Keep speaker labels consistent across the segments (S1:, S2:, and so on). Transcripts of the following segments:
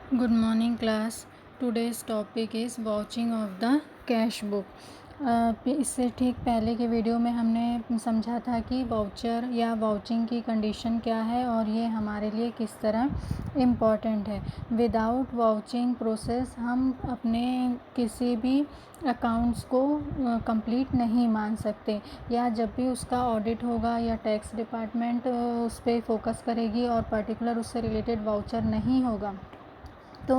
S1: Good morning class. Today's topic is vouching of the cash book. इससे ठीक पहले के वीडियो में हमने समझा था कि वाउचर या वाउचिंग की कंडीशन क्या है और ये हमारे लिए किस तरह इम्पॉर्टेंट है। विदाउट वाउचिंग प्रोसेस हम अपने किसी भी अकाउंट्स को कंप्लीट नहीं मान सकते, या जब भी उसका ऑडिट होगा या टैक्स डिपार्टमेंट उस पर फोकस करेगी और पर्टिकुलर उससे रिलेटेड वाउचर नहीं होगा तो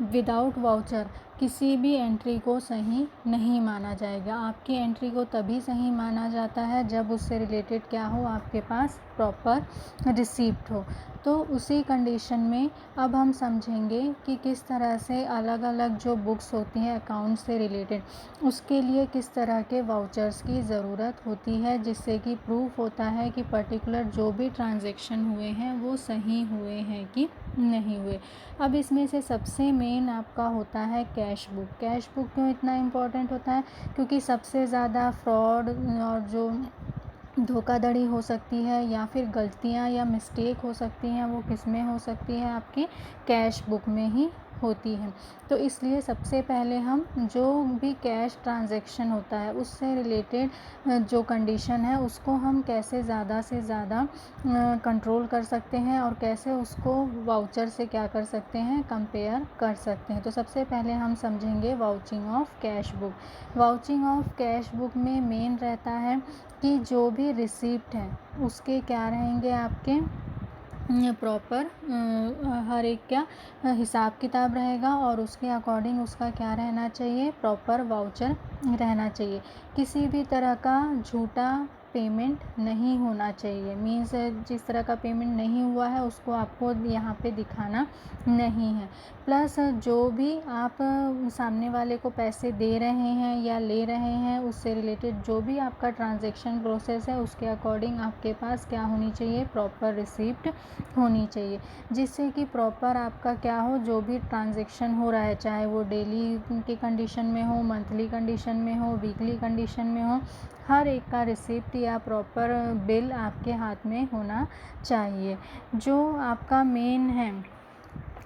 S1: विदाउट वाउचर किसी भी एंट्री को सही नहीं माना जाएगा। आपकी एंट्री को तभी सही माना जाता है जब उससे रिलेटेड क्या हो, आपके पास प्रॉपर रिसीप्ट हो। तो उसी कंडीशन में अब हम समझेंगे कि किस तरह से अलग अलग जो बुक्स होती हैं अकाउंट से रिलेटेड, उसके लिए किस तरह के वाउचर्स की ज़रूरत होती है, जिससे कि प्रूफ होता है कि पर्टिकुलर जो भी ट्रांजैक्शन हुए हैं वो सही हुए हैं कि नहीं हुए। अब इसमें से सबसे मेन आपका होता है कैश बुक। कैश बुक क्यों इतना इम्पोर्टेंट होता है? क्योंकि सबसे ज़्यादा फ्रॉड और जो धोखाधड़ी हो सकती है या फिर गलतियां या मिस्टेक हो सकती हैं वो किस में हो सकती है, आपकी कैश बुक में ही होती है। तो इसलिए सबसे पहले हम जो भी कैश ट्रांजैक्शन होता है उससे रिलेटेड जो कंडीशन है उसको हम कैसे ज़्यादा से ज़्यादा कंट्रोल कर सकते हैं और कैसे उसको वाउचर से क्या कर सकते हैं, कंपेयर कर सकते हैं। तो सबसे पहले हम समझेंगे vouching of cash book. Vouching of cash book में मेन रहता है कि जो भी रिसीप्ट है उसके क्या रहेंगे, आपके प्रॉपर हर एक क्या हिसाब किताब रहेगा और उसके अकॉर्डिंग उसका क्या रहना चाहिए, प्रॉपर वाउचर रहना चाहिए। किसी भी तरह का झूठा पेमेंट नहीं होना चाहिए। मीन्स जिस तरह का पेमेंट नहीं हुआ है उसको आपको यहाँ पे दिखाना नहीं है। प्लस जो भी आप सामने वाले को पैसे दे रहे हैं या ले रहे हैं उससे रिलेटेड जो भी आपका ट्रांजैक्शन प्रोसेस है उसके अकॉर्डिंग आपके पास क्या होनी चाहिए, प्रॉपर रिसिप्ट होनी चाहिए, जिससे कि प्रॉपर आपका क्या हो, जो भी ट्रांजैक्शन हो रहा है चाहे वो डेली की कंडीशन में हो, मंथली कंडीशन में हो, वीकली कंडीशन में हो, हर एक का रिसिप्ट या प्रॉपर बिल आपके हाथ में होना चाहिए। जो आपका मेन है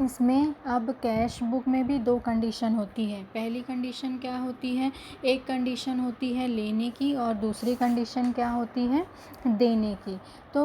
S1: इसमें, अब कैश बुक में भी दो कंडीशन होती है। पहली कंडीशन क्या होती है, एक कंडीशन होती है लेने की और दूसरी कंडीशन क्या होती है, देने की। तो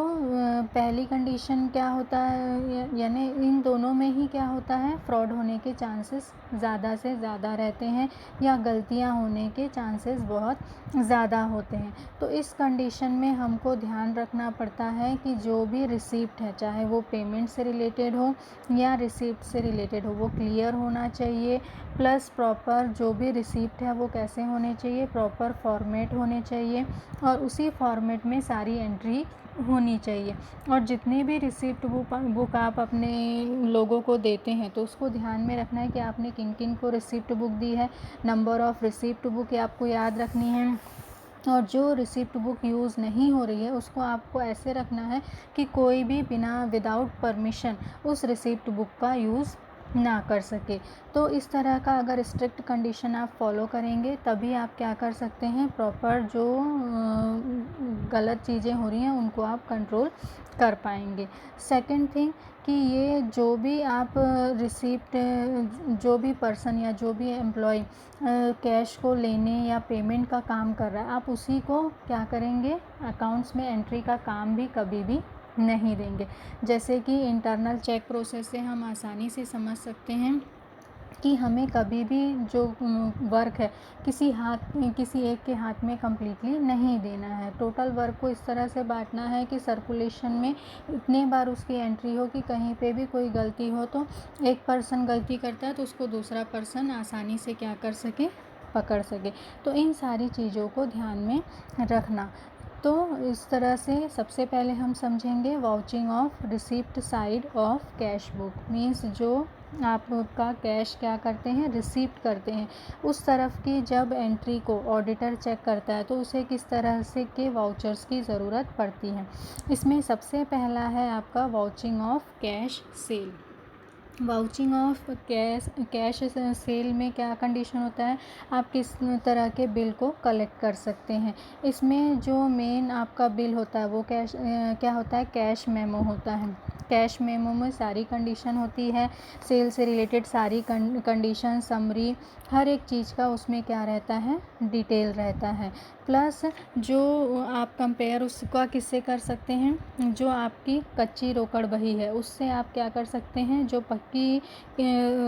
S1: पहली कंडीशन क्या होता है, यानी इन दोनों में ही क्या होता है, फ्रॉड होने के चांसेस ज़्यादा से ज़्यादा रहते हैं या गलतियां होने के चांसेस बहुत ज़्यादा होते हैं। तो इस कंडीशन में हमको ध्यान रखना पड़ता है कि जो भी रिसीप्ट है चाहे वो पेमेंट से रिलेटेड हो या रिसीप्ट से रिलेटेड हो वो क्लियर होना चाहिए। प्लस प्रॉपर जो भी रिसीप्ट है वो कैसे होने चाहिए, प्रॉपर फॉर्मेट होने चाहिए और उसी फॉर्मेट में सारी एंट्री होनी चाहिए। और जितनी भी रिसिप्ट बुक आप अपने लोगों को देते हैं तो उसको ध्यान में रखना है कि आपने किन किन को रिसिप्ट बुक दी है, नंबर ऑफ़ रिसिप्ट बुक आपको याद रखनी है। और जो रिसिप्ट बुक यूज़ नहीं हो रही है उसको आपको ऐसे रखना है कि कोई भी बिना विदाउट परमिशन उस रिसिप्ट बुक का यूज़ ना कर सके। तो इस तरह का अगर स्ट्रिक्ट कंडीशन आप फॉलो करेंगे तभी आप क्या कर सकते हैं, प्रॉपर जो गलत चीज़ें हो रही हैं उनको आप कंट्रोल कर पाएंगे। सेकंड थिंग कि ये जो भी आप रिसिप्ट, जो भी पर्सन या जो भी एम्प्लॉय कैश को लेने या पेमेंट का काम कर रहा है आप उसी को क्या करेंगे, अकाउंट्स में एंट्री का काम भी कभी भी नहीं देंगे। जैसे कि इंटरनल चेक प्रोसेस से हम आसानी से समझ सकते हैं कि हमें कभी भी जो वर्क है किसी एक के हाथ में कम्प्लीटली नहीं देना है। टोटल वर्क को इस तरह से बांटना है कि सर्कुलेशन में इतने बार उसकी एंट्री हो कि कहीं पे भी कोई गलती हो तो एक पर्सन गलती करता है तो उसको दूसरा पर्सन आसानी से क्या कर सके, पकड़ सके। तो इन सारी चीज़ों को ध्यान में रखना। तो इस तरह से सबसे पहले हम समझेंगे vouching of receipt side of cash book. Means जो आपका कैश क्या करते हैं, रिसीप्ट करते हैं, उस तरफ की जब एंट्री को ऑडिटर चेक करता है तो उसे किस तरह से के वाउचर्स की ज़रूरत पड़ती है। इसमें सबसे पहला है आपका vouching of cash cell. Vouching of cash cell में क्या कंडीशन होता है, आप किस तरह के बिल को कलेक्ट कर सकते हैं। इसमें जो मेन आपका बिल होता है वो क्या होता है, कैश मेमो होता है। कैश मेमो में सारी कंडीशन होती है, सेल से रिलेटेड सारी कंडीशन, समरी, हर एक चीज़ का उसमें क्या रहता है, डिटेल रहता है। प्लस जो आप कंपेयर उसका किससे कर सकते हैं, जो आपकी कच्ची रोकड़ बही है उससे आप क्या कर सकते हैं, जो पक्की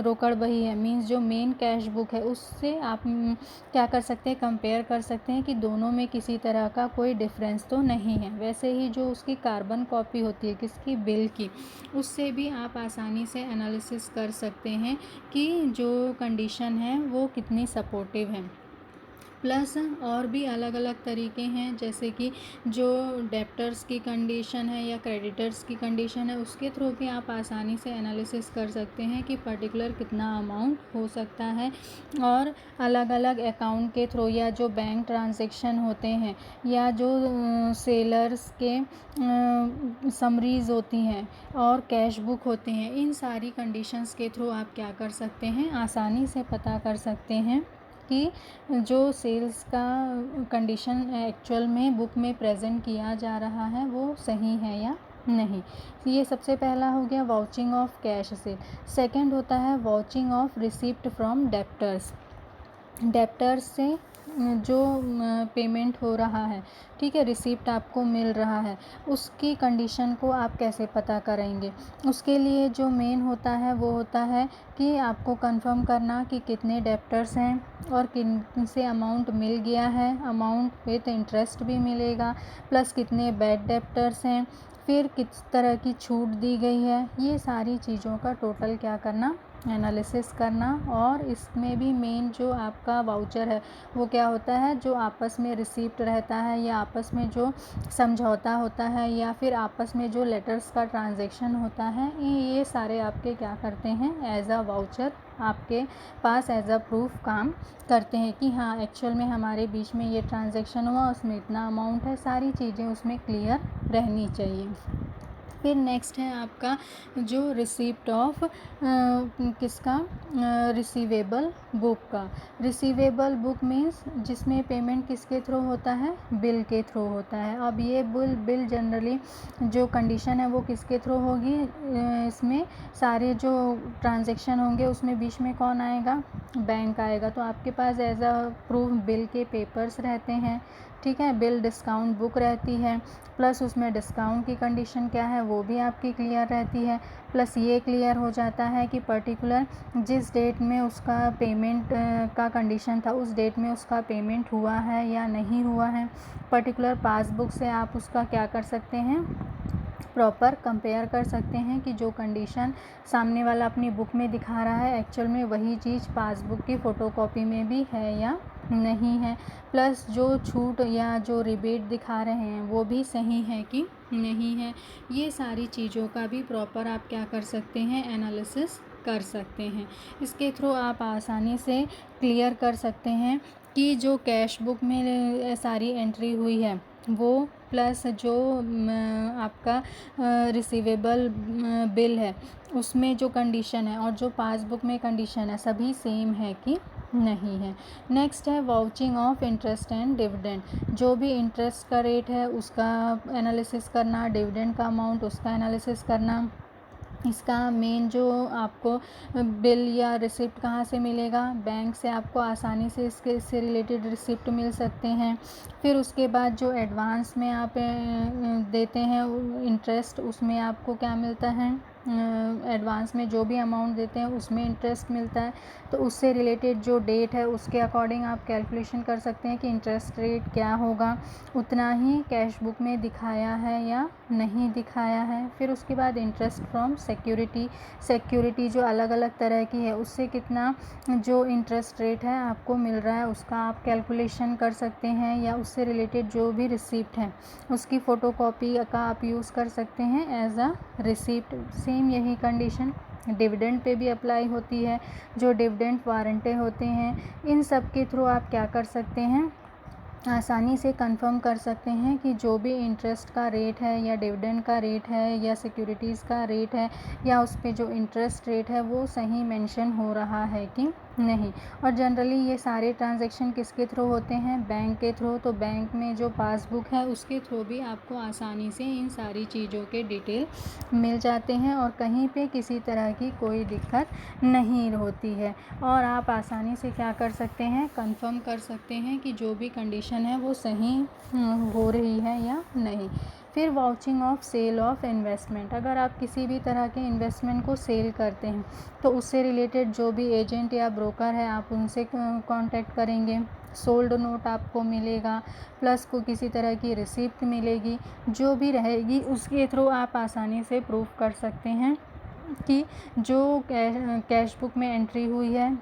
S1: रोकड़ बही है मींस जो मेन कैश बुक है उससे आप क्या कर सकते हैं, कंपेयर कर सकते हैं कि दोनों में किसी तरह का कोई डिफरेंस तो नहीं है। वैसे ही जो उसकी कार्बन कॉपी होती है किसकी, बिल की, उससे भी आप आसानी से एनालिसिस कर सकते हैं कि जो कंडीशन है वो कितनी सपोर्टिव है। प्लस और भी अलग अलग तरीके हैं, जैसे कि जो डेप्टर्स की कंडीशन है या क्रेडिटर्स की कंडीशन है उसके थ्रू भी आप आसानी से एनालिसिस कर सकते हैं कि पर्टिकुलर कितना अमाउंट हो सकता है। और अलग अलग अकाउंट के थ्रू या जो बैंक ट्रांजैक्शन होते हैं या जो सेलर्स के समरीज़ होती हैं और कैश बुक होते हैं, इन सारी कंडीशंस के थ्रू आप क्या कर सकते हैं, आसानी से पता कर सकते हैं कि जो सेल्स का कंडीशन एक्चुअल में बुक में प्रेजेंट किया जा रहा है वो सही है या नहीं। ये सबसे पहला हो गया vouching of cash cell. Second होता है vouching of receipt from debtors. Debtors से जो पेमेंट हो रहा है, ठीक है, रिसिप्ट आपको मिल रहा है, उसकी कंडीशन को आप कैसे पता करेंगे। उसके लिए जो मेन होता है वो होता है कि आपको कंफर्म करना कि कितने डेप्टर्स हैं और किन से अमाउंट मिल गया है, अमाउंट विथ इंटरेस्ट भी मिलेगा, प्लस कितने बैड डेप्टर्स हैं, फिर किस तरह की छूट दी गई है। ये सारी चीज़ों का टोटल क्या करना, एनालिसिस करना। और इसमें भी मेन जो आपका वाउचर है वो क्या होता है, जो आपस में रिसिप्ट रहता है या आपस में जो समझौता होता है या फिर आपस में जो लेटर्स का ट्रांजैक्शन होता है, ये सारे आपके क्या करते हैं, एज अ वाउचर आपके पास एज अ प्रूफ काम करते हैं कि हाँ एक्चुअल में हमारे बीच में ये ट्रांजैक्शन हुआ, उसमें इतना अमाउंट है, सारी चीज़ें उसमें क्लियर रहनी चाहिए। फिर नेक्स्ट है आपका जो रिसिप्ट ऑफ किसका, रिसीवेबल बुक का। रिसीवेबल बुक मीन्स जिसमें पेमेंट किसके थ्रू होता है, बिल के थ्रू होता है। अब ये बिल जनरली जो कंडीशन है वो किसके थ्रू होगी, इसमें सारे जो ट्रांजैक्शन होंगे उसमें बीच में कौन आएगा, बैंक आएगा। तो आपके पास एज अ प्रूफ बिल के पेपर्स रहते हैं, ठीक है, बिल डिस्काउंट बुक रहती है, प्लस उसमें डिस्काउंट की कंडीशन क्या है वो भी आपकी क्लियर रहती है। प्लस ये क्लियर हो जाता है कि पर्टिकुलर जिस डेट में उसका पेमेंट का कंडीशन था उस डेट में उसका पेमेंट हुआ है या नहीं हुआ है। पर्टिकुलर पासबुक से आप उसका क्या कर सकते हैं, प्रॉपर कंपेयर कर सकते हैं कि जो कंडीशन सामने वाला अपनी बुक में दिखा रहा है एक्चुअल में वही चीज़ पासबुक की फ़ोटोकॉपी में भी है या नहीं है। प्लस जो छूट या जो रिबेट दिखा रहे हैं वो भी सही है कि नहीं है। ये सारी चीज़ों का भी प्रॉपर आप क्या कर सकते हैं, एनालिसिस कर सकते हैं। इसके थ्रू आप आसानी से क्लियर कर सकते हैं कि जो कैश बुक में सारी एंट्री हुई है वो, प्लस जो आपका रिसीवेबल बिल है उसमें जो कंडीशन है और जो पासबुक में कंडीशन है सभी सेम है कि नहीं है। नेक्स्ट है vouching of interest and dividend. जो भी इंटरेस्ट का रेट है उसका एनालिसिस करना, डिविडेंड का अमाउंट उसका एनालिसिस करना। इसका मेन जो आपको बिल या रिसिप्ट कहाँ से मिलेगा, बैंक से आपको आसानी से इससे रिलेटेड रिसिप्ट मिल सकते हैं। फिर उसके बाद जो एडवांस में आप देते हैं इंटरेस्ट, उसमें आपको क्या मिलता है, एडवांस में जो भी अमाउंट देते हैं उसमें इंटरेस्ट मिलता है। तो उससे रिलेटेड जो डेट है उसके अकॉर्डिंग आप कैलकुलेशन कर सकते हैं कि इंटरेस्ट रेट क्या होगा, उतना ही कैश बुक में दिखाया है या नहीं दिखाया है। फिर उसके बाद इंटरेस्ट फ्रॉम सिक्योरिटी जो अलग अलग तरह की है उससे कितना जो इंटरेस्ट रेट है आपको मिल रहा है उसका आप कैलकुलेशन कर सकते हैं, या उससे रिलेटेड जो भी रिसिप्ट है उसकी फ़ोटोकॉपी का आप यूज़ कर सकते हैं एज अ रिसिप्ट। सेम यही कंडीशन डिविडेंड पे भी अप्लाई होती है। जो डिविडेंड वारंटे होते हैं इन सब के थ्रू आप क्या कर सकते हैं, आसानी से कंफर्म कर सकते हैं कि जो भी इंटरेस्ट का रेट है या डिविडेंड का रेट है या सिक्योरिटीज़ का रेट है या उस पे जो इंटरेस्ट रेट है वो सही मेंशन हो रहा है कि नहीं। और जनरली ये सारे ट्रांजैक्शन किसके थ्रू होते हैं, बैंक के थ्रू। तो बैंक में जो पासबुक है उसके थ्रू भी आपको आसानी से इन सारी चीज़ों के डिटेल मिल जाते हैं और कहीं पे किसी तरह की कोई दिक्कत नहीं होती है। और आप आसानी से क्या कर सकते हैं, कंफर्म कर सकते हैं कि जो भी कंडीशन है वो सही हो रही है या नहीं। फिर vouching of sale of investment, अगर आप किसी भी तरह के इन्वेस्टमेंट को सेल करते हैं तो उससे रिलेटेड जो भी एजेंट या ब्रोकर है आप उनसे कांटेक्ट करेंगे। सोल्ड नोट आपको मिलेगा, प्लस को किसी तरह की रिसिप्ट मिलेगी, जो भी रहेगी उसके थ्रू आप आसानी से प्रूफ कर सकते हैं कि जो कैश बुक में एंट्री हुई है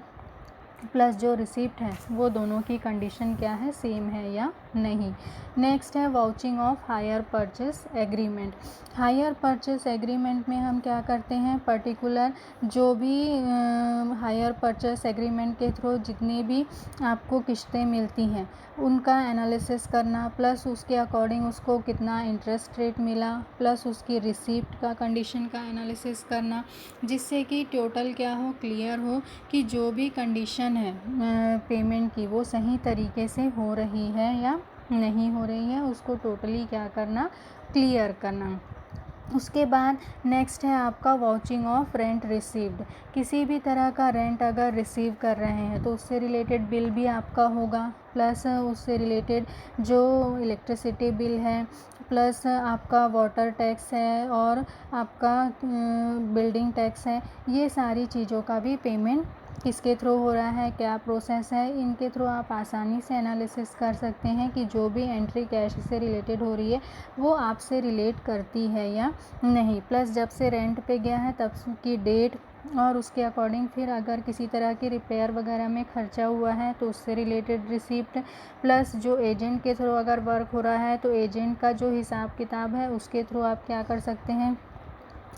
S1: प्लस जो रिसिप्ट है वो दोनों की कंडीशन क्या है, सेम है या नहीं। नेक्स्ट है vouching of hire purchase agreement. Hire purchase agreement में हम क्या करते हैं, पर्टिकुलर जो भी हायर परचेस एग्रीमेंट के थ्रू जितनी भी आपको किस्तें मिलती हैं उनका एनालिसिस करना, प्लस उसके अकॉर्डिंग उसको कितना इंटरेस्ट रेट मिला, प्लस उसकी रिसिप्ट का कंडीशन का एनालिसिस करना, जिससे कि टोटल क्या हो, क्लियर हो कि जो भी कंडीशन है पेमेंट की वो सही तरीके से हो रही है या नहीं हो रही है, उसको टोटली क्या करना, क्लियर करना। उसके बाद नेक्स्ट है आपका वाउचिंग ऑफ रेंट रिसीव्ड। किसी भी तरह का रेंट अगर रिसीव कर रहे हैं तो उससे रिलेटेड बिल भी आपका होगा, प्लस उससे रिलेटेड जो इलेक्ट्रिसिटी बिल है, प्लस आपका वाटर टैक्स है और आपका बिल्डिंग टैक्स है, ये सारी चीज़ों का भी पेमेंट किसके थ्रू हो रहा है, क्या प्रोसेस है, इनके थ्रू आप आसानी से एनालिसिस कर सकते हैं कि जो भी एंट्री कैश से रिलेटेड हो रही है वो आपसे रिलेट करती है या नहीं। प्लस जब से रेंट पे गया है तब की डेट और उसके अकॉर्डिंग फिर अगर किसी तरह की रिपेयर वगैरह में खर्चा हुआ है तो उससे रिलेटेड रिसिप्ट, प्लस जो एजेंट के थ्रू अगर वर्क हो रहा है तो एजेंट का जो हिसाब किताब है उसके थ्रू आप क्या कर सकते हैं,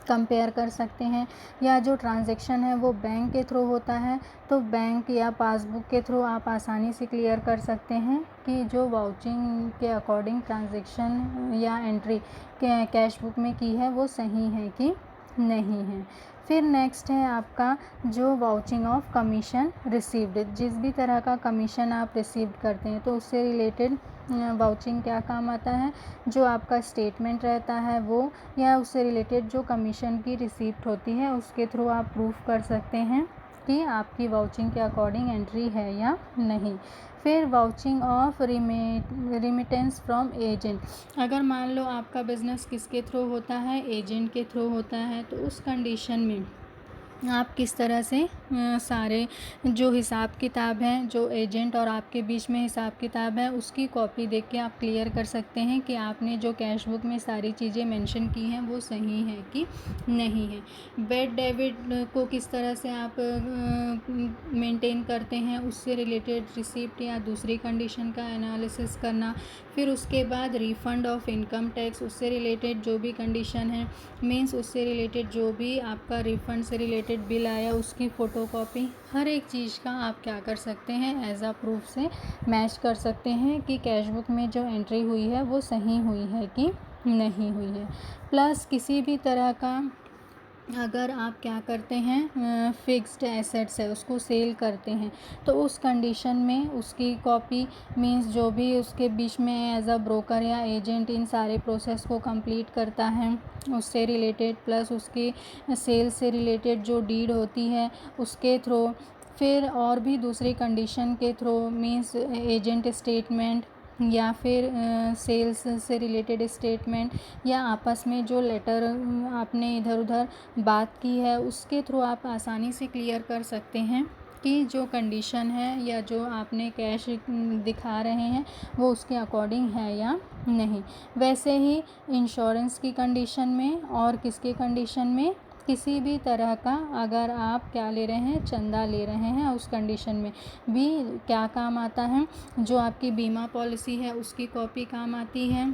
S1: कंपेयर कर सकते हैं। या जो ट्रांजैक्शन है वो बैंक के थ्रू होता है तो बैंक या पासबुक के थ्रू आप आसानी से क्लियर कर सकते हैं कि जो वाउचिंग के अकॉर्डिंग ट्रांजैक्शन या एंट्री कैश बुक में की है वो सही है कि नहीं है। फिर नेक्स्ट है आपका जो वाउचिंग ऑफ कमीशन रिसीव्ड। जिस भी तरह का कमीशन आप रिसीव करते हैं तो उससे रिलेटेड वाउचिंग क्या काम आता है, जो आपका स्टेटमेंट रहता है वो, या उससे रिलेटेड जो कमीशन की रिसीप्ट होती है उसके थ्रू आप प्रूफ कर सकते हैं कि आपकी वाउचिंग के अकॉर्डिंग एंट्री है या नहीं। फिर vouching of remittance from agent. अगर मान लो आपका बिज़नेस किसके थ्रू होता है, एजेंट के थ्रू होता है, तो उस कंडीशन में आप किस तरह से सारे जो हिसाब किताब हैं, जो एजेंट और आपके बीच में हिसाब किताब है उसकी कॉपी देख के आप क्लियर कर सकते हैं कि आपने जो कैश बुक में सारी चीज़ें मेंशन की हैं वो सही है कि नहीं है। बेड डेबिट को किस तरह से आप मेंटेन करते हैं, उससे रिलेटेड रिसिप्ट या दूसरी कंडीशन का एनालिसिस करना। फिर उसके बाद रिफ़ंड ऑफ इनकम टैक्स, उससे रिलेटेड जो भी कंडीशन है, मीन्स उससे रिलेटेड जो भी आपका रिफ़ंड से रिलेटेड बिल आया उसकी फ़ोटोकॉपी, हर एक चीज़ का आप क्या कर सकते हैं, एज आ प्रूफ से मैच कर सकते हैं कि कैश बुक में जो एंट्री हुई है वो सही हुई है कि नहीं हुई है। प्लस किसी भी तरह का अगर आप क्या करते हैं, फिक्स्ड एसेट्स है उसको सेल करते हैं तो उस कंडीशन में उसकी कॉपी, मींस जो भी उसके बीच में एज अ ब्रोकर या एजेंट इन सारे प्रोसेस को कंप्लीट करता है उससे रिलेटेड, प्लस उसकी सेल से रिलेटेड जो डीड होती है उसके थ्रू, फिर और भी दूसरी कंडीशन के थ्रू, मींस एजेंट स्टेटमेंट या फिर सेल्स से रिलेटेड स्टेटमेंट, या आपस में जो लेटर आपने इधर उधर बात की है उसके थ्रू आप आसानी से क्लियर कर सकते हैं कि जो कंडीशन है या जो आपने कैश दिखा रहे हैं वो उसके अकॉर्डिंग है या नहीं। वैसे ही इंश्योरेंस की कंडीशन में और किसके कंडीशन में, किसी भी तरह का अगर आप क्या ले रहे हैं, चंदा ले रहे हैं, उस कंडीशन में भी क्या काम आता है, जो आपकी बीमा पॉलिसी है उसकी कॉपी काम आती है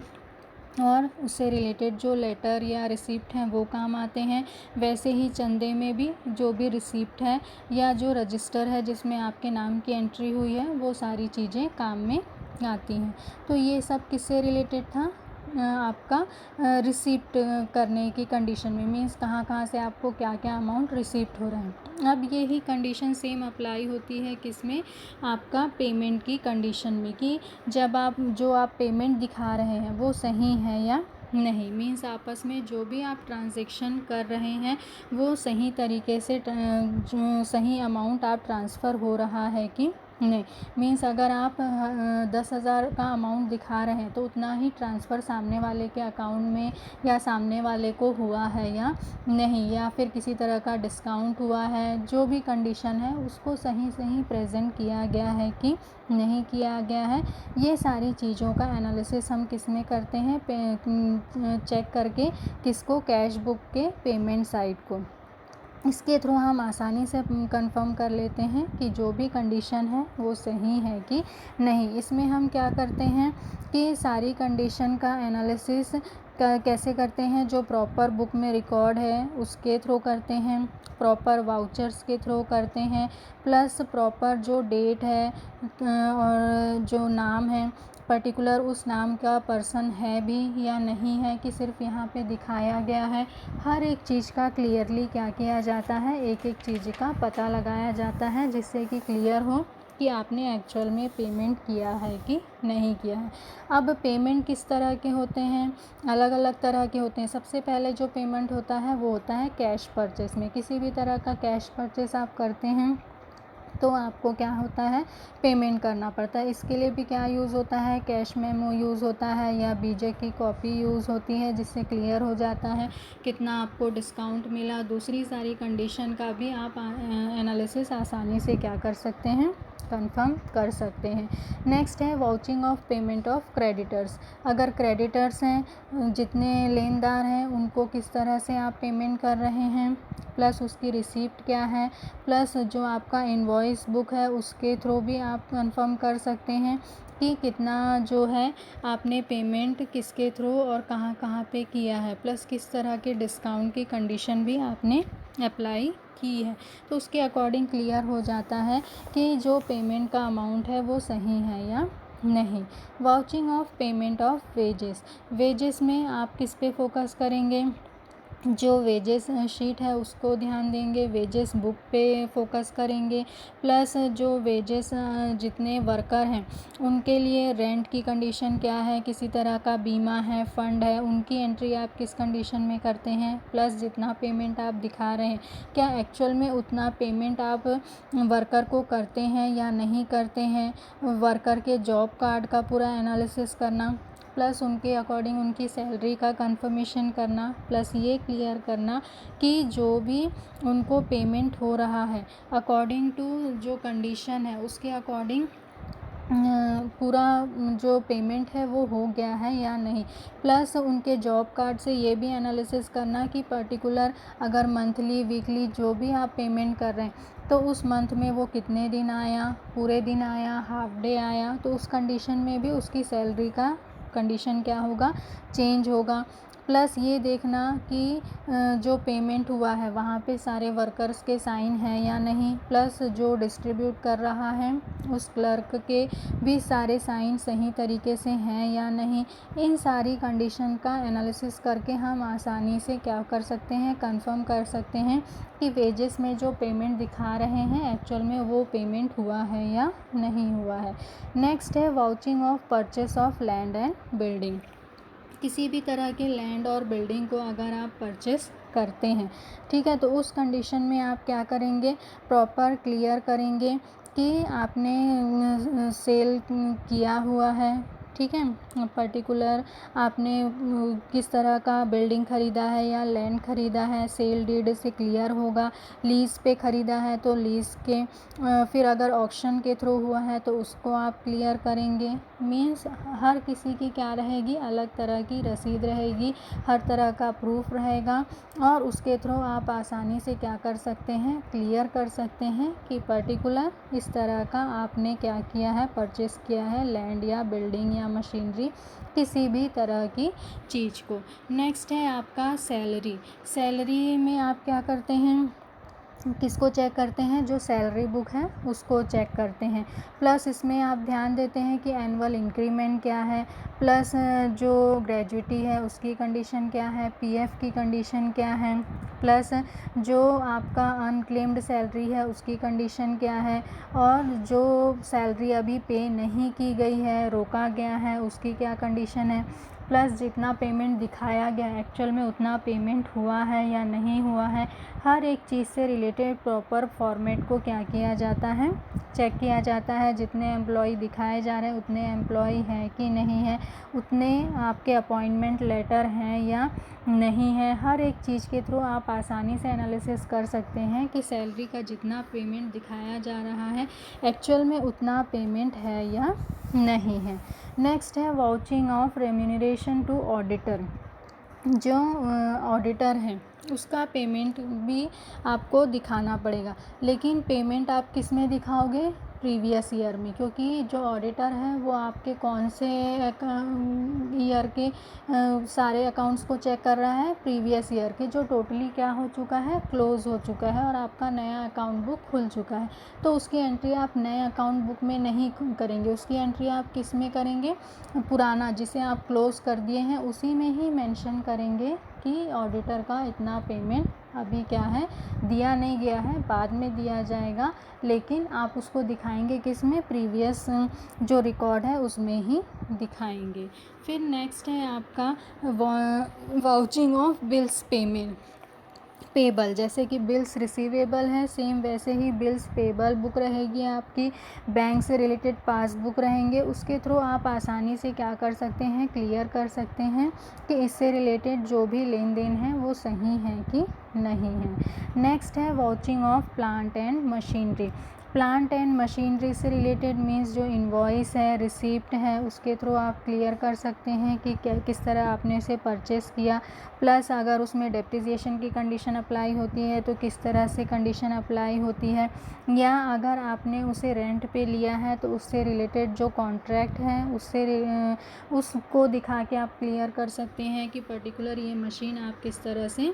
S1: और उससे रिलेटेड जो लेटर या रिसिप्ट हैं वो काम आते हैं। वैसे ही चंदे में भी जो भी रिसिप्ट है या जो रजिस्टर है जिसमें आपके नाम की एंट्री हुई है वो सारी चीज़ें काम में आती हैं। तो ये सब किससे रिलेटेड था? आपका रिसीप्ट करने की कंडीशन में, मीन्स कहाँ कहाँ से आपको क्या क्या अमाउंट रिसीप्ट हो रहा है। अब यही कंडीशन सेम अप्लाई होती है किसमें? आपका पेमेंट की कंडीशन में, कि जब आप पेमेंट दिखा रहे हैं वो सही है या नहीं, मीन्स आपस में जो भी आप ट्रांज़ैक्शन कर रहे हैं वो सही तरीके से जो सही अमाउंट आप ट्रांसफ़र हो रहा है कि नहीं। मीन्स अगर आप 10,000 का अमाउंट दिखा रहे हैं तो उतना ही ट्रांसफ़र सामने वाले के अकाउंट में या सामने वाले को हुआ है या नहीं, या फिर किसी तरह का डिस्काउंट हुआ है, जो भी कंडीशन है उसको सही सही प्रेजेंट किया गया है कि नहीं किया गया है। ये सारी चीज़ों का एनालिसिस हम किस में करते हैं? चेक करके, किसको? कैश बुक के पेमेंट साइड को। इसके थ्रू हम आसानी से कंफर्म कर लेते हैं कि जो भी कंडीशन है वो सही है कि नहीं। इसमें हम क्या करते हैं कि सारी कंडीशन का एनालिसिस कैसे करते हैं? जो प्रॉपर बुक में रिकॉर्ड है उसके थ्रू करते हैं, प्रॉपर वाउचर्स के थ्रू करते हैं, प्लस प्रॉपर जो डेट है और जो नाम है पर्टिकुलर, उस नाम का पर्सन है भी या नहीं है कि सिर्फ यहाँ पे दिखाया गया है। हर एक चीज़ का क्लियरली क्या किया जाता है? एक एक चीज़ का पता लगाया जाता है, जिससे कि क्लियर हो कि आपने एक्चुअल में पेमेंट किया है कि नहीं किया है। अब पेमेंट किस तरह के होते हैं? अलग अलग तरह के होते हैं। सबसे पहले जो पेमेंट होता है वो होता है कैश परचेस में। किसी भी तरह का कैश परचेस आप करते हैं तो आपको क्या होता है? पेमेंट करना पड़ता है। इसके लिए भी क्या यूज़ होता है? कैश मेमो यूज़ होता है या बीजे की कॉपी यूज़ होती है, जिससे क्लियर हो जाता है कितना आपको डिस्काउंट मिला। दूसरी सारी कंडीशन का भी आप एनालिसिस आसानी से क्या कर सकते हैं? कंफर्म कर सकते हैं। नेक्स्ट है vouching of payment of creditors. अगर क्रेडिटर्स हैं, जितने लेनदार हैं, उनको किस तरह से आप पेमेंट कर रहे हैं, प्लस उसकी रिसीप्ट क्या है, प्लस जो आपका इनवॉइस बुक है उसके थ्रू भी आप कंफर्म कर सकते हैं कि कितना जो है आपने पेमेंट किसके थ्रू और कहाँ कहाँ पे किया है, प्लस किस तरह के डिस्काउंट की कंडीशन भी आपने अप्लाई की है। तो उसके अकॉर्डिंग क्लियर हो जाता है कि जो पेमेंट का अमाउंट है वो सही है या नहीं। Vouching of payment of wages. Wages में आप किस पे फोकस करेंगे? जो वेजेस शीट है उसको ध्यान देंगे, वेजेस बुक पे फोकस करेंगे, प्लस जो वेजेस जितने वर्कर हैं उनके लिए रेंट की कंडीशन क्या है, किसी तरह का बीमा है, फ़ंड है, उनकी एंट्री आप किस कंडीशन में करते हैं, प्लस जितना पेमेंट आप दिखा रहे हैं क्या एक्चुअल में उतना पेमेंट आप वर्कर को करते हैं या नहीं करते हैं। वर्कर के जॉब कार्ड का पूरा एनालिसिस करना, प्लस उनके अकॉर्डिंग उनकी सैलरी का कंफर्मेशन करना, प्लस ये क्लियर करना कि जो भी उनको पेमेंट हो रहा है अकॉर्डिंग टू जो कंडीशन है उसके अकॉर्डिंग पूरा जो पेमेंट है वो हो गया है या नहीं। प्लस उनके जॉब कार्ड से ये भी एनालिसिस करना कि पर्टिकुलर अगर मंथली वीकली जो भी आप पेमेंट कर रहे हैं तो उस मंथ में वो कितने दिन आया, पूरे दिन आया, हाफ डे आया, तो उस कंडीशन में भी उसकी सैलरी का कंडीशन क्या होगा? चेंज होगा। प्लस ये देखना कि जो पेमेंट हुआ है वहाँ पे सारे वर्कर्स के साइन हैं या नहीं, प्लस जो डिस्ट्रीब्यूट कर रहा है उस क्लर्क के भी सारे साइन सही तरीके से हैं या नहीं। इन सारी कंडीशन का एनालिसिस करके हम आसानी से क्या कर सकते हैं? कंफर्म कर सकते हैं कि वेजेस में जो पेमेंट दिखा रहे हैं एक्चुअल में वो पेमेंट हुआ है या नहीं हुआ है। नेक्स्ट है vouching of purchase of land and building. किसी भी तरह के लैंड और बिल्डिंग को अगर आप परचेस करते हैं, ठीक है, तो उस कंडीशन में आप क्या करेंगे? प्रॉपर क्लियर करेंगे कि आपने सेल किया हुआ है, ठीक है, पर्टिकुलर आपने किस तरह का बिल्डिंग ख़रीदा है या लैंड ख़रीदा है, सेल डीड से क्लियर होगा। लीज़ पे ख़रीदा है तो लीज़ के फिर अगर ऑक्शन के थ्रू हुआ है तो उसको आप क्लियर करेंगे। मीन्स हर किसी की क्या रहेगी? अलग तरह की रसीद रहेगी, हर तरह का प्रूफ रहेगा और उसके थ्रू आप आसानी से क्या कर सकते हैं? क्लियर कर सकते हैं कि पर्टिकुलर इस तरह का आपने क्या किया है? परचेस किया है लैंड या बिल्डिंग या मशीनरी, किसी भी तरह की चीज़ को। नेक्स्ट है आपका सैलरी। सैलरी में आप क्या करते हैं? किसको चेक करते हैं, जो सैलरी बुक है उसको चेक करते हैं। प्लस इसमें आप ध्यान देते हैं कि एनुअल इंक्रीमेंट क्या है, प्लस जो ग्रेजुएटी है उसकी कंडीशन क्या है, पीएफ की कंडीशन क्या है, प्लस जो आपका अनक्लेम्ड सैलरी है उसकी कंडीशन क्या है, और जो सैलरी अभी पे नहीं की गई है, रोका गया है, उसकी क्या कंडीशन है, प्लस जितना पेमेंट दिखाया गया एक्चुअल में उतना पेमेंट हुआ है या नहीं हुआ है। हर एक चीज़ से रिलेटेड प्रॉपर फॉर्मेट को क्या किया जाता है, चेक किया जाता है। जितने एम्प्लॉय दिखाए जा रहे हैं उतने एम्प्लॉय हैं कि नहीं है, उतने आपके अपॉइंटमेंट लेटर हैं या नहीं है। हर एक चीज़ के थ्रू आप आसानी से एनालिसिस कर सकते हैं कि सैलरी का जितना पेमेंट दिखाया जा रहा है एक्चुअल में उतना पेमेंट है या नहीं है। नेक्स्ट है vouching of remuneration to auditor. जो ऑडिटर हैं उसका पेमेंट भी आपको दिखाना पड़ेगा, लेकिन पेमेंट आप किस में दिखाओगे, प्रीवियस ईयर में, क्योंकि जो ऑडिटर है वो आपके कौन से ईयर के सारे अकाउंट्स को चेक कर रहा है, प्रीवियस ईयर के, जो टोटली क्या हो चुका है, क्लोज हो चुका है और आपका नया अकाउंट बुक खुल चुका है। तो उसकी एंट्री आप नए अकाउंट बुक में नहीं करेंगे, उसकी एंट्री आप किस में करेंगे, पुराना जिसे आप क्लोज़ कर दिए हैं उसी में ही मेंशन करेंगे कि ऑडिटर का इतना पेमेंट अभी क्या है, दिया नहीं गया है, बाद में दिया जाएगा, लेकिन आप उसको दिखाएंगे किस में, प्रीवियस जो रिकॉर्ड है उसमें ही दिखाएंगे। फिर नेक्स्ट है आपका वाउचिंग ऑफ बिल्स पेबल। जैसे कि बिल्स रिसीवेबल है, सेम वैसे ही बिल्स पेबल बुक रहेगी आपकी, बैंक से रिलेटेड पासबुक रहेंगे। उसके थ्रू आप आसानी से क्या कर सकते हैं, क्लियर कर सकते हैं कि इससे रिलेटेड जो भी लेन देन है वो सही है कि नहीं है। नेक्स्ट है watching of plant and machinery. Plant and machinery से रिलेटेड मीन्स जो इन्वॉइस है, रिसिप्ट है, उसके थ्रू आप क्लियर कर सकते हैं कि क्या किस तरह आपने उसे परचेस किया। प्लस अगर उसमें डेप्रिसिएशन की कंडीशन अप्लाई होती है तो किस तरह से कंडीशन अप्लाई होती है, या अगर आपने उसे रेंट पे लिया है तो उससे रिलेटेड जो कॉन्ट्रैक्ट है उसको दिखा के आप क्लियर कर सकते हैं कि पर्टिकुलर ये मशीन आप किस तरह से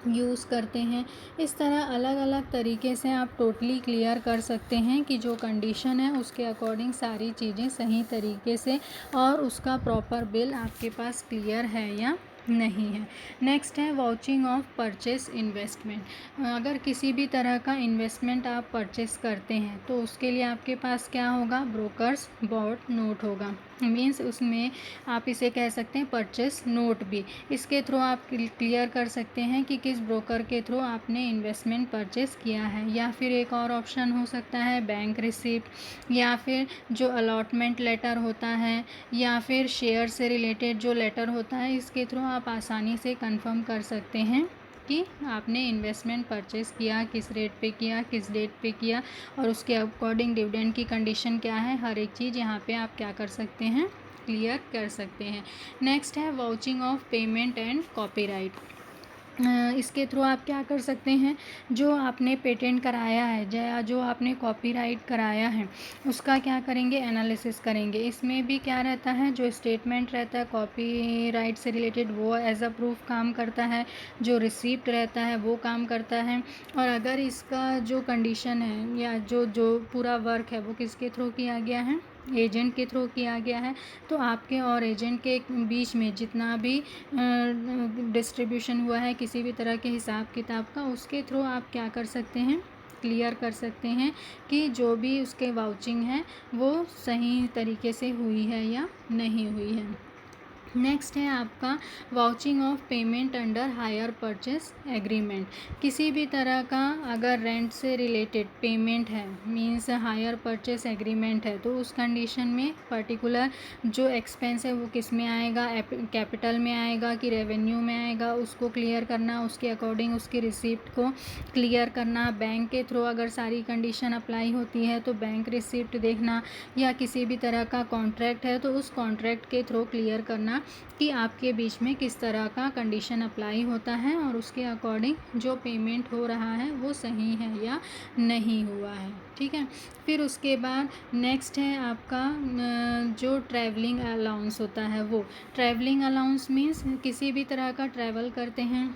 S1: यूज़ करते हैं। इस तरह अलग अलग तरीके से आप टोटली क्लियर कर सकते हैं कि जो कंडीशन है उसके अकॉर्डिंग सारी चीज़ें सही तरीके से और उसका प्रॉपर बिल आपके पास क्लियर है या नहीं है। नेक्स्ट है वाउचिंग ऑफ परचेस इन्वेस्टमेंट। अगर किसी भी तरह का इन्वेस्टमेंट आप परचेस करते हैं तो उसके लिए आपके पास क्या होगा, ब्रोकर्स बॉट नोट होगा, मीन्स उसमें आप इसे कह सकते हैं परचेस नोट भी। इसके थ्रू आप क्लियर कर सकते हैं कि किस ब्रोकर के थ्रू आपने इन्वेस्टमेंट परचेस किया है। या फिर एक और ऑप्शन हो सकता है बैंक रिसिप्ट, या फिर जो अलॉटमेंट लेटर होता है, या फिर शेयर से रिलेटेड जो लेटर होता है। इसके थ्रू आप आसानी से कंफर्म कर सकते हैं कि आपने इन्वेस्टमेंट परचेस किया, किस रेट पे किया, किस डेट पे किया और उसके अकॉर्डिंग डिविडेंड की कंडीशन क्या है। हर एक चीज़ यहाँ पे आप क्या कर सकते हैं, क्लियर कर सकते हैं। नेक्स्ट है vouching of payment and copyright. इसके थ्रू आप क्या कर सकते हैं, जो आपने पेटेंट कराया है या जो आपने कॉपीराइट कराया है उसका क्या करेंगे, एनालिसिस करेंगे। इसमें भी क्या रहता है, जो स्टेटमेंट रहता है कॉपीराइट से रिलेटेड वो एज अ प्रूफ काम करता है, जो रिसिप्ट रहता है वो काम करता है। और अगर इसका जो कंडीशन है या जो पूरा वर्क है वो किसके थ्रू किया गया है, एजेंट के थ्रू किया गया है, तो आपके और एजेंट के बीच में जितना भी डिस्ट्रीब्यूशन हुआ है किसी भी तरह के हिसाब किताब का, उसके थ्रू आप क्या कर सकते हैं, क्लियर कर सकते हैं कि जो भी उसके वाउचिंग है वो सही तरीके से हुई है या नहीं हुई है। नेक्स्ट है आपका vouching of payment under hire purchase agreement. किसी भी तरह का अगर रेंट से रिलेटेड पेमेंट है, मींस हायर परचेस एग्रीमेंट है, तो उस कंडीशन में पर्टिकुलर जो एक्सपेंस है वो किस में आएगा, कैपिटल में आएगा कि रेवेन्यू में आएगा, उसको क्लियर करना, उसके अकॉर्डिंग उसकी रिसिप्ट को क्लियर करना। बैंक के थ्रू अगर सारी कंडीशन अप्लाई होती है तो बैंक रिसिप्ट देखना, या किसी भी तरह का कॉन्ट्रैक्ट है तो उस कॉन्ट्रैक्ट के थ्रू क्लियर करना कि आपके बीच में किस तरह का कंडीशन अप्लाई होता है और उसके अकॉर्डिंग जो पेमेंट हो रहा है वो सही है या नहीं हुआ है। ठीक है। फिर उसके बाद नेक्स्ट है आपका जो ट्रैवलिंग अलाउंस होता है वो। ट्रैवलिंग अलाउंस मीन्स किसी भी तरह का ट्रैवल करते हैं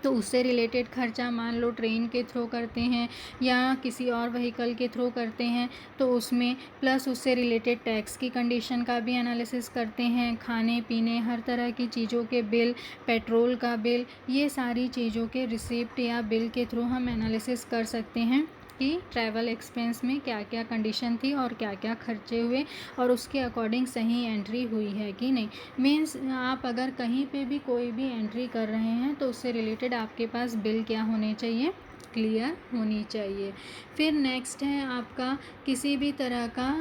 S1: तो उससे रिलेटेड खर्चा मान लो ट्रेन के थ्रू करते हैं या किसी और व्हीकल के थ्रू करते हैं तो उसमें, प्लस उससे रिलेटेड टैक्स की कंडीशन का भी एनालिसिस करते हैं, खाने पीने हर तरह की चीज़ों के बिल, पेट्रोल का बिल, ये सारी चीज़ों के रिसिप्ट या बिल के थ्रू हम एनालिसिस कर सकते हैं कि ट्रैवल एक्सपेंस में क्या क्या कंडीशन थी और क्या क्या खर्चे हुए और उसके अकॉर्डिंग सही एंट्री हुई है कि नहीं। मीन्स आप अगर कहीं पे भी कोई भी एंट्री कर रहे हैं तो उससे रिलेटेड आपके पास बिल क्या होने चाहिए, क्लियर होनी चाहिए। फिर नेक्स्ट है आपका किसी भी तरह का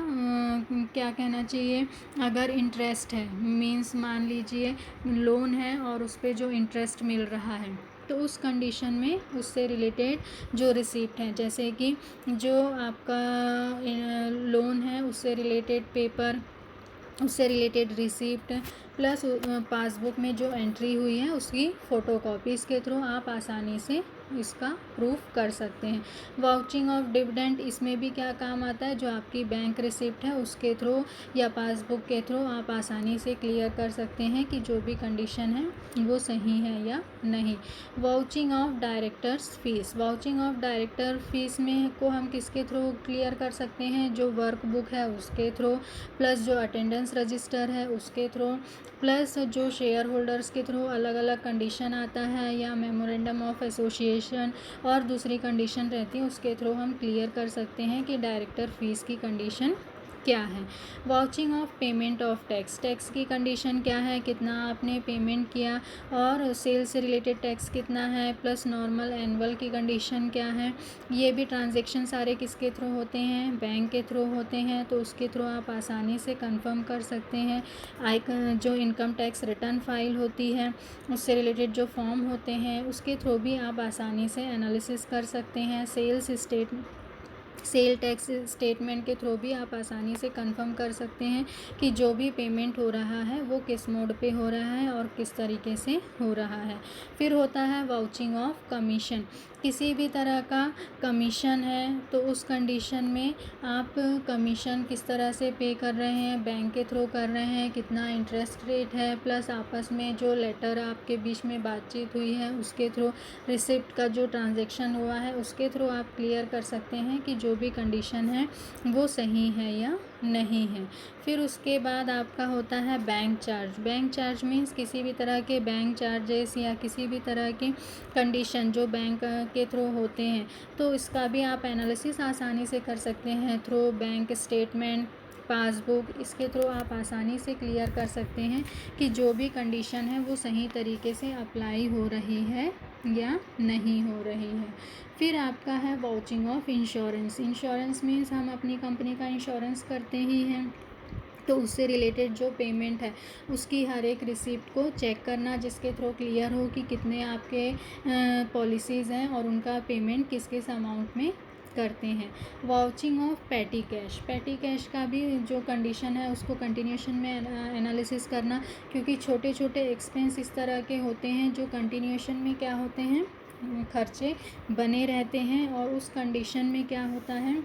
S1: क्या कहना चाहिए, अगर इंटरेस्ट है, मीन्स मान लीजिए लोन है और उस पर जो इंटरेस्ट मिल रहा है तो उस कंडीशन में उससे रिलेटेड जो रिसिप्ट है, जैसे कि जो आपका लोन है उससे रिलेटेड पेपर, उससे रिलेटेड रिसिप्ट, प्लस पासबुक में जो एंट्री हुई है उसकी फ़ोटोकॉपी, इसके थ्रू आप आसानी से इसका प्रूफ कर सकते हैं। वाउचिंग ऑफ डिविडेंड, इसमें भी क्या काम आता है, जो आपकी बैंक रिसिप्ट है उसके थ्रू या पासबुक के थ्रू आप आसानी से क्लियर कर सकते हैं कि जो भी कंडीशन है वो सही है या नहीं। Vouching of directors fees, vouching of director fees में को हम किसके थ्रू क्लियर कर सकते हैं, जो वर्क बुक है उसके थ्रू, प्लस जो अटेंडेंस रजिस्टर है उसके थ्रू, प्लस जो शेयर होल्डर्स के थ्रू अलग अलग कंडीशन आता है या मेमोरेंडम ऑफ एसोसिएशन और दूसरी कंडीशन रहती है उसके थ्रू हम क्लियर कर सकते हैं कि डायरेक्टर फीस की कंडीशन क्या है। Vouching of payment of tax, tax की कंडीशन क्या है, कितना आपने पेमेंट किया और सेल्स से रिलेटेड टैक्स कितना है, प्लस नॉर्मल एनुअल की कंडीशन क्या है। ये भी ट्रांजैक्शन सारे किसके थ्रू होते हैं, बैंक के थ्रू होते हैं, तो उसके थ्रू आप आसानी से कंफर्म कर सकते हैं। जो इनकम टैक्स रिटर्न फाइल होती है उससे रिलेटेड जो फॉर्म होते हैं उसके थ्रू भी आप आसानी से एनालिसिस कर सकते हैं। सेल टैक्स स्टेटमेंट के थ्रू भी आप आसानी से कंफर्म कर सकते हैं कि जो भी पेमेंट हो रहा है वो किस मोड पे हो रहा है और किस तरीके से हो रहा है। फिर होता है वाउचिंग ऑफ कमीशन, किसी भी तरह का कमीशन है तो उस कंडीशन में आप कमीशन किस तरह से पे कर रहे हैं, बैंक के थ्रू कर रहे हैं, कितना इंटरेस्ट रेट है, प्लस आपस में जो लेटर आपके बीच में बातचीत हुई है उसके थ्रू, रिसिप्ट का जो ट्रांजैक्शन हुआ है उसके थ्रू आप क्लियर कर सकते हैं कि जो भी कंडीशन है वो सही है या नहीं है। फिर उसके बाद आपका होता है bank charge, bank charge means किसी भी तरह के बैंक चार्जेस या किसी भी तरह की कंडीशन जो बैंक के थ्रू होते हैं तो इसका भी आप एनालिसिस आसानी से कर सकते हैं थ्रू बैंक स्टेटमेंट, पासबुक, इसके थ्रू आप आसानी से क्लियर कर सकते हैं कि जो भी कंडीशन है वो सही तरीके से अप्लाई हो रही है या नहीं हो रही है। फिर आपका है vouching of insurance, insurance means हम अपनी कंपनी का इंश्योरेंस करते ही हैं तो उससे रिलेटेड जो पेमेंट है उसकी हर एक रिसिप्ट को चेक करना जिसके थ्रू क्लियर हो कि कितने आपके पॉलिसीज़ हैं और उनका पेमेंट किस किस अमाउंट में करते हैं। Vouching of petty cash, petty cash का भी जो कंडीशन है उसको कंटिन्यूशन में एनालिसिस करना, क्योंकि छोटे छोटे एक्सपेंस इस तरह के होते हैं जो कंटिन्यूशन में क्या होते हैं, खर्चे बने रहते हैं और उस कंडीशन में क्या होता है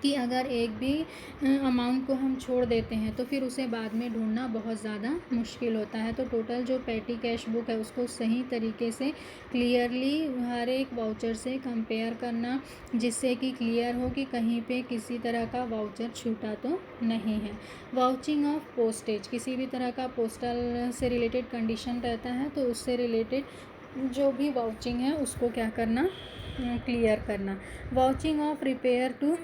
S1: कि अगर एक भी अमाउंट को हम छोड़ देते हैं तो फिर उसे बाद में ढूंढना बहुत ज़्यादा मुश्किल होता है। तो टोटल जो पैटी कैश बुक है उसको सही तरीके से क्लियरली हर एक वाउचर से कंपेयर करना जिससे कि क्लियर हो कि कहीं पे किसी तरह का वाउचर छूटा तो नहीं है। वाउचिंग ऑफ पोस्टेज, किसी भी तरह का पोस्टल से रिलेटेड कंडीशन रहता है तो उससे रिलेटेड जो भी वाउचिंग है उसको क्या करना, क्लियर करना। Vouching of repair to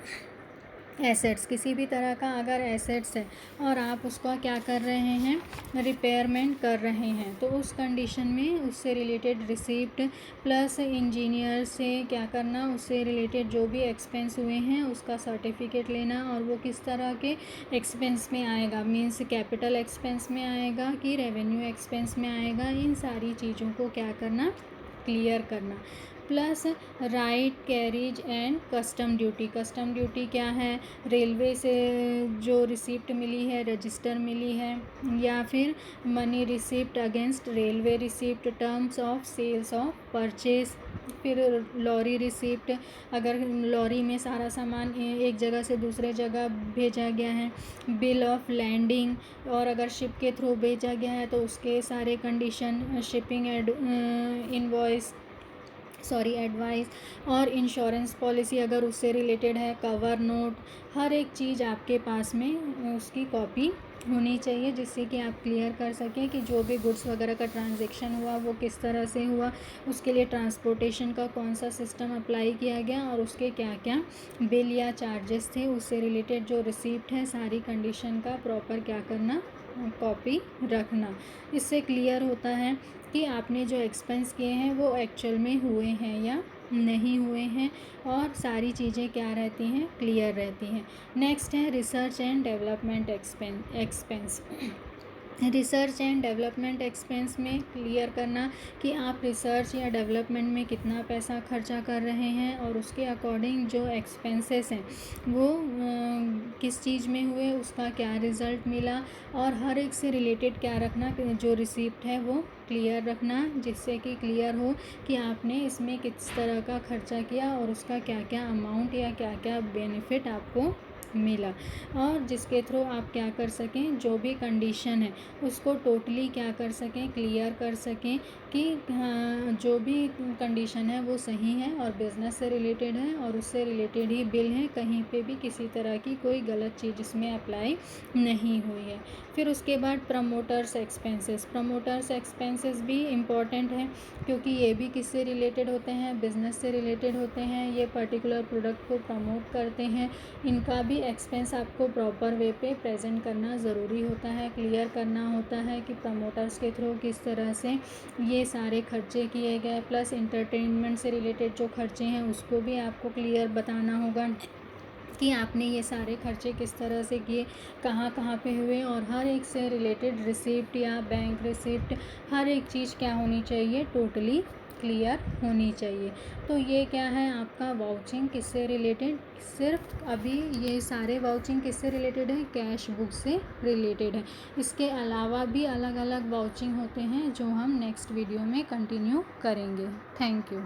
S1: assets, किसी भी तरह का अगर एसेट्स है और आप उसका क्या कर रहे हैं, रिपेयरमेंट कर रहे हैं तो उस कंडीशन में उससे रिलेटेड रिसिप्ट प्लस इंजीनियर से क्या करना, उससे रिलेटेड जो भी एक्सपेंस हुए हैं उसका सर्टिफिकेट लेना और वो किस तरह के एक्सपेंस में आएगा, मीन्स कैपिटल एक्सपेंस में आएगा कि रेवेन्यू एक्सपेंस में आएगा, इन सारी चीज़ों को क्या करना, क्लियर करना। Plus right carriage and custom duty. Custom duty क्या है, रेलवे से जो रिसिप्ट मिली है, रजिस्टर मिली है, या फिर money receipt against railway receipt, terms of sales of purchase, फिर लॉरी रिसिप्ट, अगर लॉरी में सारा सामान एक जगह से दूसरे जगह भेजा गया है, बिल ऑफ लैंडिंग, और अगर शिप के थ्रू भेजा गया है तो उसके सारे कंडीशन, शिपिंग इनवॉइस एडवाइस, और इंश्योरेंस पॉलिसी अगर उससे रिलेटेड है, कवर नोट, हर एक चीज़ आपके पास में उसकी कॉपी होनी चाहिए, जिससे कि आप क्लियर कर सकें कि जो भी गुड्स वगैरह का ट्रांजैक्शन हुआ वो किस तरह से हुआ, उसके लिए ट्रांसपोर्टेशन का कौन सा सिस्टम अप्लाई किया गया, और उसके क्या क्या बिल या चार्जेस थे, उससे रिलेटेड जो रिसीप्ट है, सारी कंडीशन का प्रॉपर क्या करना, कॉपी रखना। इससे क्लियर होता है कि आपने जो एक्सपेंस किए हैं वो एक्चुअल में हुए हैं या नहीं हुए हैं, और सारी चीज़ें क्या रहती हैं, क्लियर रहती हैं। नेक्स्ट है research and development expense. Research and development expense में क्लियर करना कि आप रिसर्च या डेवलपमेंट में कितना पैसा खर्चा कर रहे हैं, और उसके अकॉर्डिंग जो एक्सपेंसेस हैं वो किस चीज़ में हुए, उसका क्या रिज़ल्ट मिला, और हर एक से रिलेटेड क्या रखना, जो रिसिप्ट है वो क्लियर रखना, जिससे कि क्लियर हो कि आपने इसमें किस तरह का खर्चा किया और उसका क्या क्या अमाउंट या क्या क्या बेनिफिट आपको मिला, और जिसके थ्रू आप क्या कर सकें, जो भी कंडीशन है उसको टोटली क्या कर सकें, क्लियर कर सकें कि हाँ, जो भी कंडीशन है वो सही है और बिज़नेस से रिलेटेड है और उससे रिलेटेड ही बिल है, कहीं पे भी किसी तरह की कोई गलत चीज़ इसमें अप्लाई नहीं हुई है। फिर उसके बाद प्रमोटर्स एक्सपेंसेस भी इम्पॉर्टेंट है, क्योंकि ये भी किससे रिलेटेड होते हैं, बिज़नेस से रिलेटेड होते हैं, ये पर्टिकुलर प्रोडक्ट को प्रमोट करते हैं, इनका भी एक्सपेंस आपको प्रॉपर वे पे प्रेजेंट करना ज़रूरी होता है, क्लियर करना होता है कि प्रमोटर्स के थ्रू किस तरह से ये सारे खर्चे किए गए, प्लस इंटरटेनमेंट से रिलेटेड जो खर्चे हैं उसको भी आपको क्लियर बताना होगा कि आपने ये सारे खर्चे किस तरह से किए, कहाँ कहाँ पे हुए, और हर एक से रिलेटेड रिसिप्ट या बैंक रिसिप्ट, हर एक चीज़ क्या होनी चाहिए, टोटली क्लियर होनी चाहिए। तो ये क्या है आपका वाउचिंग किससे रिलेटेड, सिर्फ अभी ये सारे वाउचिंग किससे रिलेटेड है, कैश बुक से रिलेटेड है। इसके अलावा भी अलग अलग वाउचिंग होते हैं जो हम नेक्स्ट वीडियो में कंटिन्यू करेंगे। Thank you.